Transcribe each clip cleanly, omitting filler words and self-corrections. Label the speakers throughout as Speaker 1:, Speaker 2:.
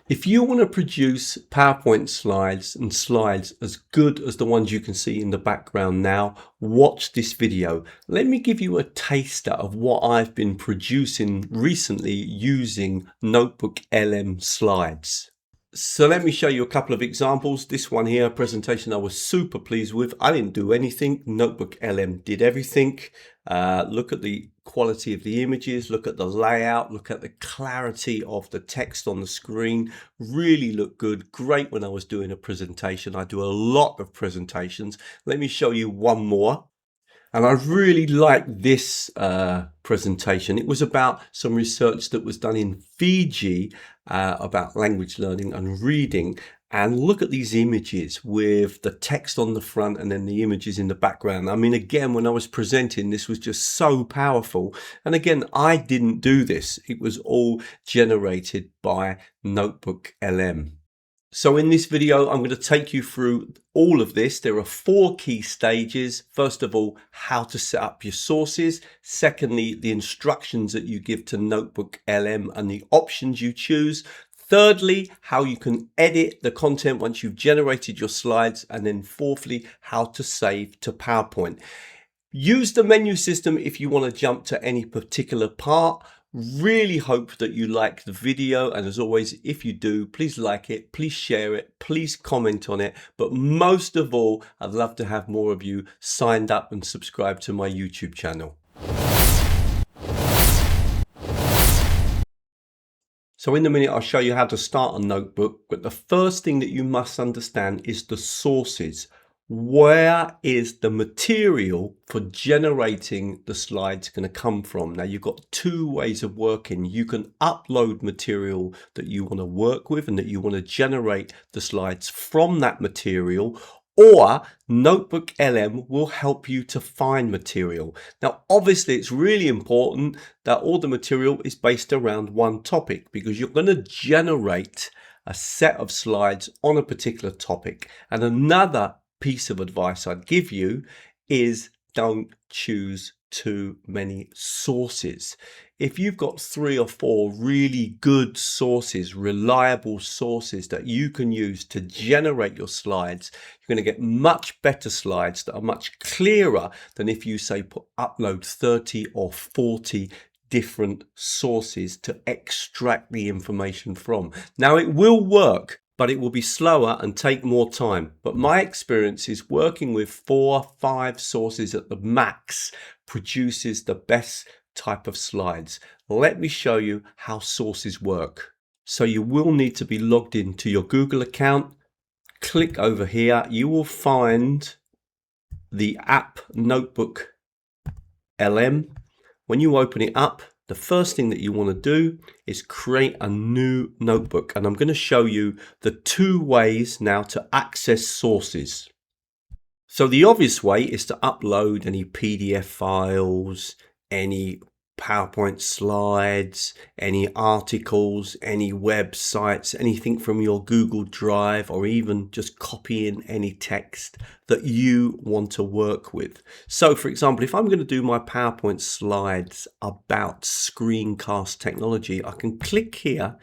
Speaker 1: If you want to produce PowerPoint slides and slides as good as the ones you can see in the background now, watch this video. Let me give you a taster of what I've been producing recently using NotebookLM slides. So let me show you a couple of examples. This one here, a presentation I was super pleased with. I didn't do anything. NotebookLM did everything. Look at the quality of the images, look at the layout, look at the clarity of the text on the screen. Really look good. Great when I was doing a presentation. I do a lot of presentations. Let me show you one more. And I really liked this presentation. It was about some research that was done in Fiji about language learning and reading. And look at these images with the text on the front and then the images in the background. I mean, again, when I was presenting, this was just so powerful. And again, I didn't do this. It was all generated by NotebookLM. So in this video, I'm going to take you through all of this. There are 4 key stages. First of all, how to set up your sources. Secondly, the instructions that you give to NotebookLM and the options you choose. Thirdly, how you can edit the content once you've generated your slides. And then fourthly, how to save to PowerPoint. Use the menu system if you want to jump to any particular part. Really hope that you like the video, and as always, if you do, please like it, please share it, please comment on it, but most of all, I'd love to have more of you signed up and subscribed to my YouTube channel. So in a minute, I'll show you how to start a notebook, but the first thing that you must understand is the sources. Where is the material for generating the slides going to come from? Now, you've got 2 ways of working. You can upload material that you want to work with and that you want to generate the slides from that material, or NotebookLM will help you to find material. Now, obviously, it's really important that all the material is based around one topic, because you're going to generate a set of slides on a particular topic. And another piece of advice I'd give you is don't choose too many sources. If you've got 3 or 4 really good sources, reliable sources that you can use to generate your slides, you're going to get much better slides that are much clearer than if you say upload 30 or 40 different sources to extract the information from. Now, it will work, but it will be slower and take more time. But my experience is working with 4 or 5 sources at the max produces the best type of slides. Let me show you how sources work. So you will need to be logged into your Google account. Click over here. You will find the app NotebookLM. When you open it up, the first thing that you want to do is create a new notebook, and I'm going to show you the 2 ways now to access sources. So the obvious way is to upload any PDF files, any PowerPoint slides, any articles, any websites, anything from your Google Drive, or even just copy in any text that you want to work with. So for example, if I'm going to do my PowerPoint slides about screencast technology, I can click here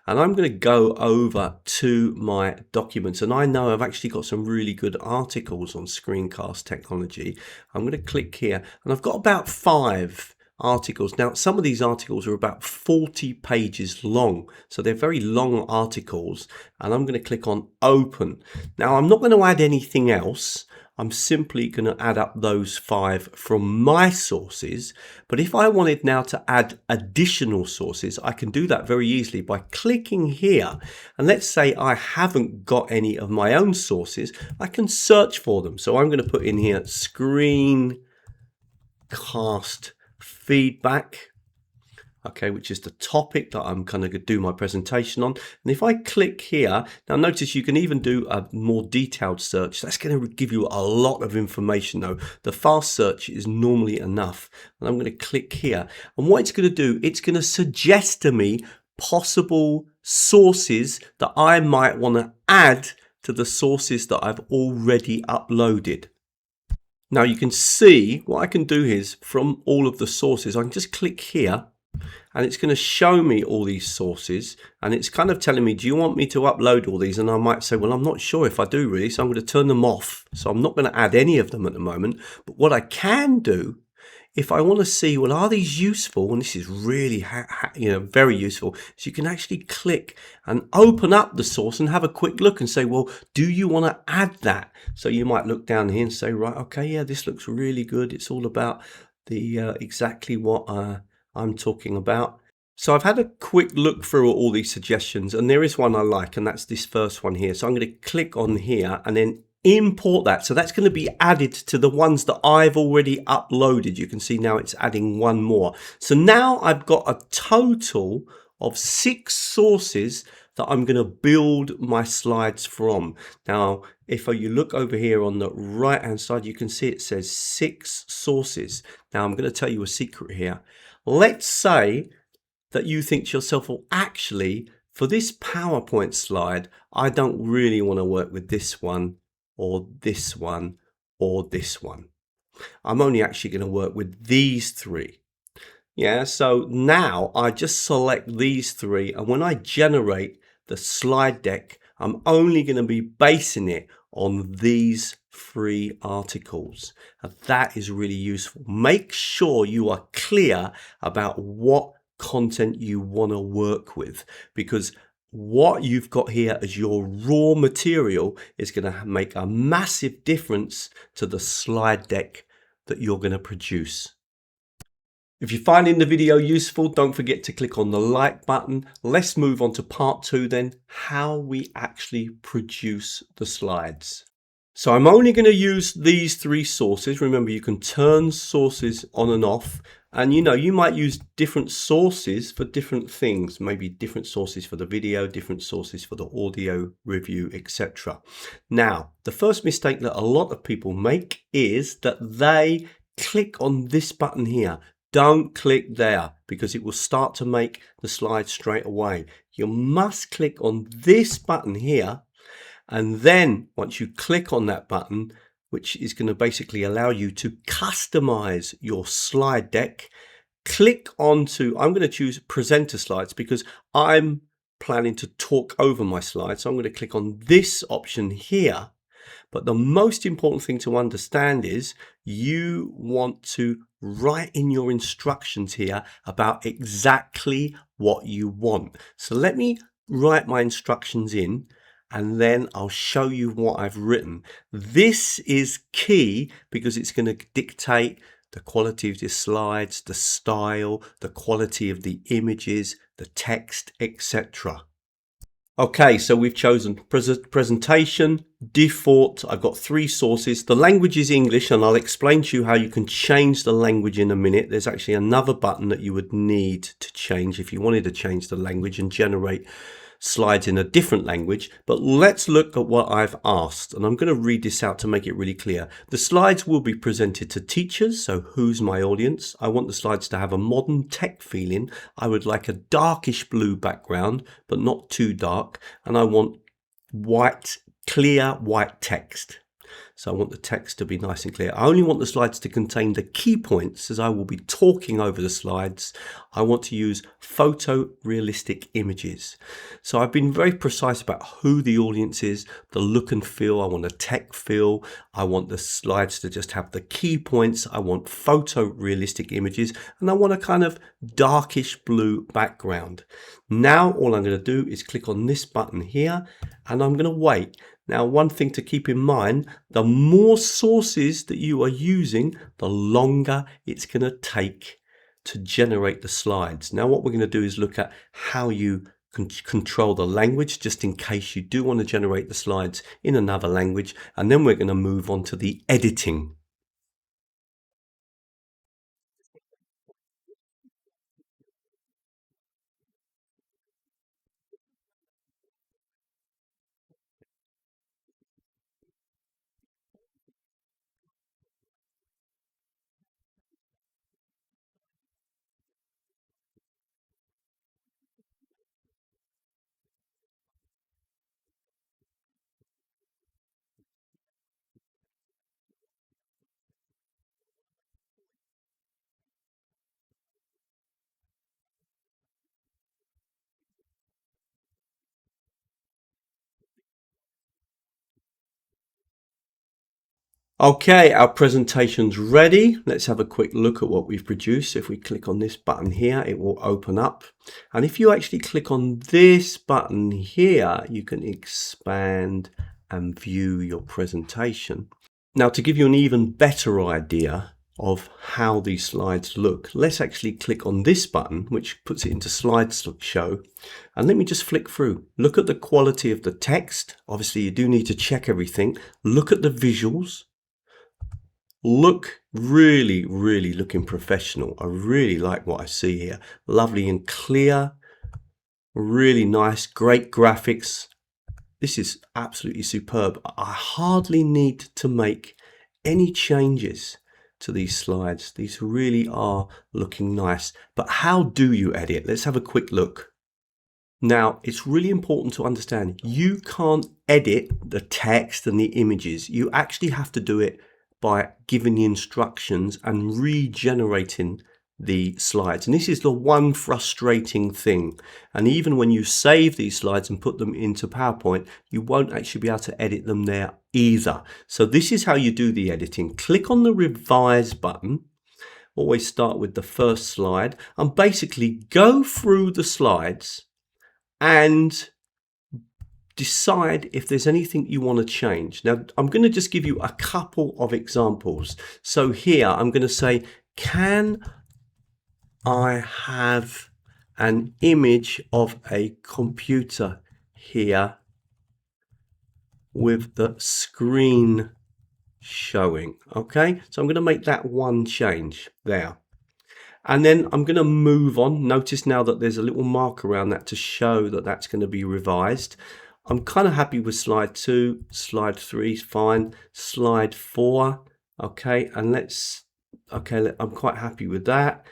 Speaker 1: and I'm going to go over to my documents, and I know I've actually got some really good articles on screencast technology. I'm going to click here and I've got about 5 articles. Now, some of these articles are about 40 pages long, so they're very long articles, and I'm going to click on open. Now, I'm not going to add anything else. I'm simply going to add up those 5 from my sources. But if I wanted now to add additional sources, I can do that very easily by clicking here. And let's say I haven't got any of my own sources, I can search for them. So I'm going to put in here screencast feedback, okay, which is the topic that I'm going to do my presentation on. And if I click here, now notice you can even do a more detailed search. That's going to give you a lot of information though. The fast search is normally enough. And I'm going to click here. And what it's going to do, it's going to suggest to me possible sources that I might want to add to the sources that I've already uploaded. Now you can see what I can do is from all of the sources, I can just click here and it's going to show me all these sources, and it's kind of telling me, do you want me to upload all these? And I might say, well, I'm not sure if I do really, so I'm going to turn them off. So I'm not going to add any of them at the moment. But what I can do, if I want to see, well, are these useful? And this is really, very useful. So you can actually click and open up the source and have a quick look and say, well, do you want to add that? So you might look down here and say, right, okay, yeah, this looks really good. It's all about the exactly what I'm talking about. So I've had a quick look through all these suggestions, and there is one I like, and that's this first one here. So I'm going to click on here and then import that. So that's going to be added to the ones that I've already uploaded. You can see now it's adding one more. So now I've got a total of 6 sources that I'm going to build my slides from. Now, if you look over here on the right hand side, you can see it says 6 sources. Now I'm going to tell you a secret here. Let's say that you think to yourself, well, actually, for this PowerPoint slide, I don't really want to work with this one or this one or this one. I'm only actually going to work with these 3. Yeah, so now I just select these 3, and when I generate the slide deck, I'm only going to be basing it on these 3 articles. And that is really useful. Make sure you are clear about what content you want to work with, because what you've got here as your raw material is going to make a massive difference to the slide deck that you're going to produce. If you're finding the video useful, don't forget to click on the like button. Let's move on to part 2 then, how we actually produce the slides. So I'm only going to use these 3 sources. Remember, you can turn sources on and off, and you might use different sources for different things, maybe different sources for the video, different sources for the audio review, etc. Now, the first mistake that a lot of people make is that they click on this button here. Don't click there, because it will start to make the slide straight away. You must click on this button here, and then once you click on that button, which is going to basically allow you to customize your slide deck, click onto, I'm going to choose presenter slides because I'm planning to talk over my slides. So I'm going to click on this option here. But the most important thing to understand is you want to write in your instructions here about exactly what you want. So let me write my instructions in, and then I'll show you what I've written. This is key because it's going to dictate the quality of the slides, the style, the quality of the images, the text, etc. Okay, so we've chosen presentation, default. I've got 3 sources. The language is English, and I'll explain to you how you can change the language in a minute. There's actually another button that you would need to change if you wanted to change the language and generate slides in a different language. But let's look at what I've asked, and I'm going to read this out to make it really clear. The slides will be presented to teachers, so who's my audience? I want the slides to have a modern tech feeling. I would like a darkish blue background, but not too dark, and I want clear white text. So I want the text to be nice and clear. I only want the slides to contain the key points, as I will be talking over the slides. I want to use photorealistic images. So I've been very precise about who the audience is, the look and feel. I want a tech feel. I want the slides to just have the key points. I want photorealistic images, and I want a kind of darkish blue background. Now all I'm going to do is click on this button here, and I'm going to wait. Now, one thing to keep in mind, the more sources that you are using, the longer it's going to take to generate the slides. Now, what we're going to do is look at how you can control the language, just in case you do want to generate the slides in another language. And then we're going to move on to the editing. Okay, our presentation's ready. Let's have a quick look at what we've produced. If we click on this button here, it will open up. And if you actually click on this button here, you can expand and view your presentation. Now, to give you an even better idea of how these slides look, let's actually click on this button, which puts it into slideshow. And let me just flick through. Look at the quality of the text. Obviously, you do need to check everything. Look at the visuals. Look really looking professional. I really like what I see here. Lovely and clear, really nice, great graphics. This is absolutely superb. I hardly need to make any changes to these slides. These really are looking nice. But how do you edit? Let's have a quick look. Now, it's really important to understand you can't edit the text and the images. You actually have to do it by giving the instructions and regenerating the slides. And this is the one frustrating thing. And even when you save these slides and put them into PowerPoint, you won't actually be able to edit them there either. So this is how you do the editing. Click on the revise button. Always start with the first slide and basically go through the slides and decide if there's anything you want to change. Now, I'm going to just give you a couple of examples. So here, I'm going to say, can I have an image of a computer here with the screen showing? Okay, so I'm going to make that one change there. And then I'm going to move on. Notice now that there's a little mark around that to show that that's going to be revised. I'm kind of happy with slide 2, slide 3 is fine, slide 4, okay, and I'm quite happy with that.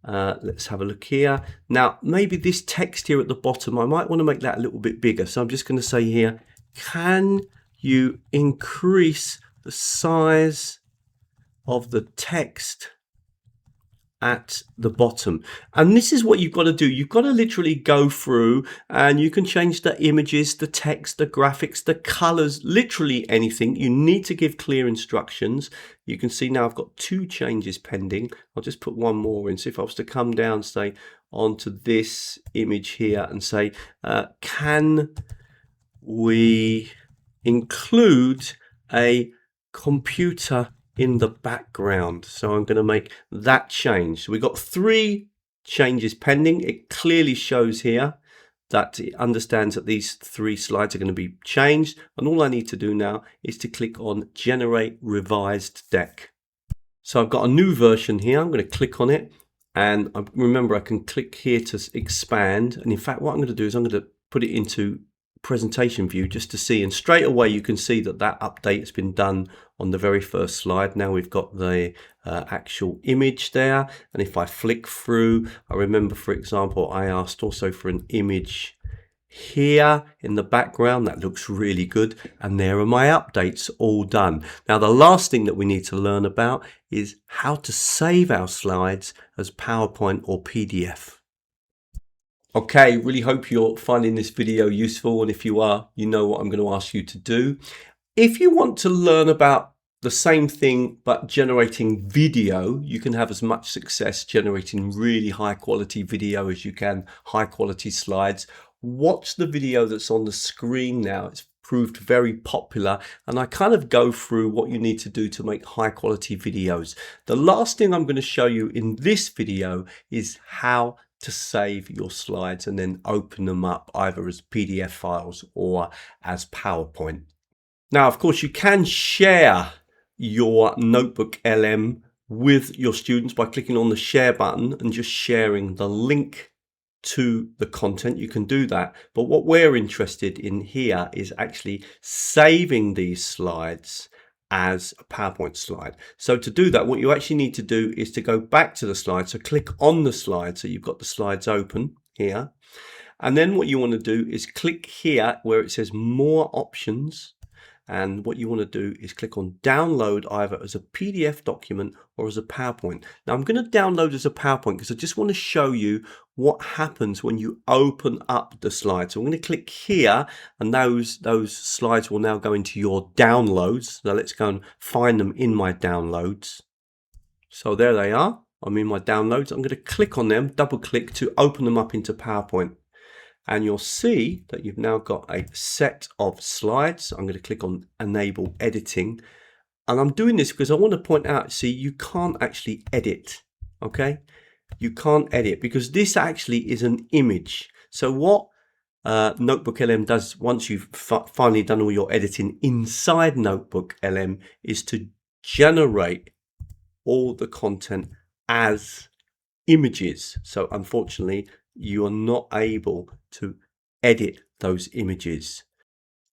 Speaker 1: Let's have a look here. Now, maybe this text here at the bottom, I might want to make that a little bit bigger. So I'm just going to say here, can you increase the size of the text at the bottom? And this is what you've got to do. You've got to literally go through and you can change the images, the text, the graphics, the colors, literally anything. You need to give clear instructions. You can see now I've got 2 changes pending. I'll just put one more in. So if I was to come down, say, onto this image here and say, can we include a computer in the background? So I'm going to make that change. So we've got 3 changes pending. It clearly shows here that it understands that these 3 slides are going to be changed. And all I need to do now is to click on Generate Revised Deck. So I've got a new version here. I'm going to click on it. And remember, I can click here to expand. And in fact, what I'm going to do is I'm going to put it into presentation view just to see, and straight away you can see that that update has been done on the very first slide. Now we've got the actual image there, and if I flick through, I remember, for example, I asked also for an image here in the background. That looks really good, and there are my updates all done. Now the last thing that we need to learn about is how to save our slides as PowerPoint or PDF. Okay, really hope you're finding this video useful, and if you are, you know what I'm going to ask you to do. If you want to learn about the same thing but generating video, you can have as much success generating really high quality video as you can high quality slides. Watch the video that's on the screen now. It's proved very popular, and I kind of go through what you need to do to make high quality videos. The last thing I'm going to show you in this video is how to save your slides and then open them up either as PDF files or as PowerPoint. Now, of course, you can share your NotebookLM with your students by clicking on the share button and just sharing the link to the content. You can do that, but what we're interested in here is actually saving these slides as a PowerPoint slide. So to do that, what you actually need to do is to go back to the slide. So click on the slide, so you've got the slides open here, and then what you want to do is click here where it says more options, and what you want to do is click on download either as a PDF document or as a PowerPoint. Now I'm going to download as a PowerPoint because I just want to show you what happens when you open up the slides. So I'm going to click here, and those slides will now go into your downloads. So let's go and find them in my downloads. So there they are. I'm in my downloads. I'm going to click on them, double click to open them up into PowerPoint. And you'll see that you've now got a set of slides. I'm going to click on enable editing. And I'm doing this because I want to point out, see, you can't actually edit, okay? You can't edit because this actually is an image. So what NotebookLM does once you've finally done all your editing inside NotebookLM is to generate all the content as images. So unfortunately, you are not able to edit those images.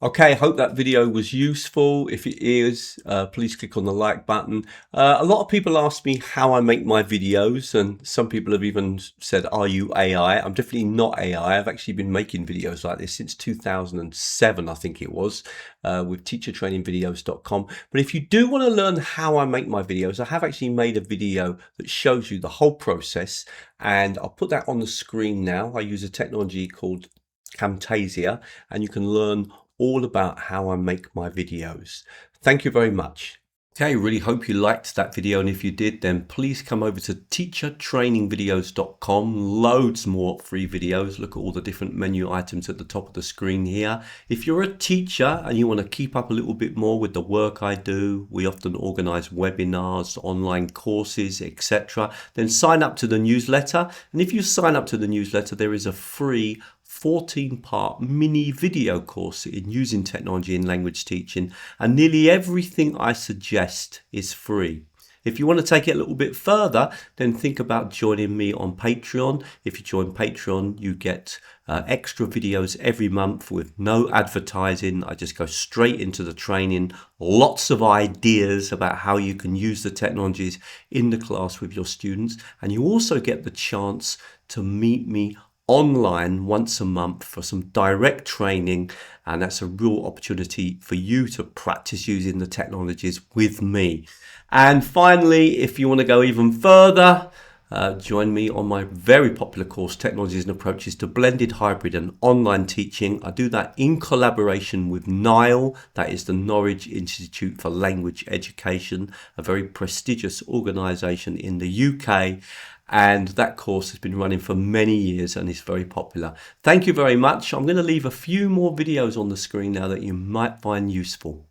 Speaker 1: Okay, I hope that video was useful. If it is, please click on the like button. A lot of people ask me how I make my videos, and some people have even said, are you AI? I'm definitely not AI. I've actually been making videos like this since 2007, I think it was, with teachertrainingvideos.com. But if you do want to learn how I make my videos, I have actually made a video that shows you the whole process, and I'll put that on the screen now. I use a technology called Camtasia, and you can learn all about how I make my videos. Thank you very much. Okay, really hope you liked that video, and if you did, then please come over to teachertrainingvideos.com. Loads more free videos. Look at all the different menu items at the top of the screen here. If you're a teacher and you want to keep up a little bit more with the work I do, we often organize webinars, online courses, etc. Then sign up to the newsletter, and if you sign up to the newsletter, there is a free 14-part mini video course in using technology in language teaching, and nearly everything I suggest is free. If you want to take it a little bit further, then think about joining me on Patreon. If you join Patreon, you get extra videos every month with no advertising. I just go straight into the training, lots of ideas about how you can use the technologies in the class with your students, and you also get the chance to meet me online once a month for some direct training, and that's a real opportunity for you to practice using the technologies with me. And finally, if you want to go even further, join me on my very popular course, Technologies and Approaches to Blended, Hybrid and Online Teaching. I do that in collaboration with NILE, that is the Norwich Institute for Language Education, a very prestigious organisation in the UK. And that course has been running for many years and is very popular. Thank you very much. I'm going to leave a few more videos on the screen now that you might find useful.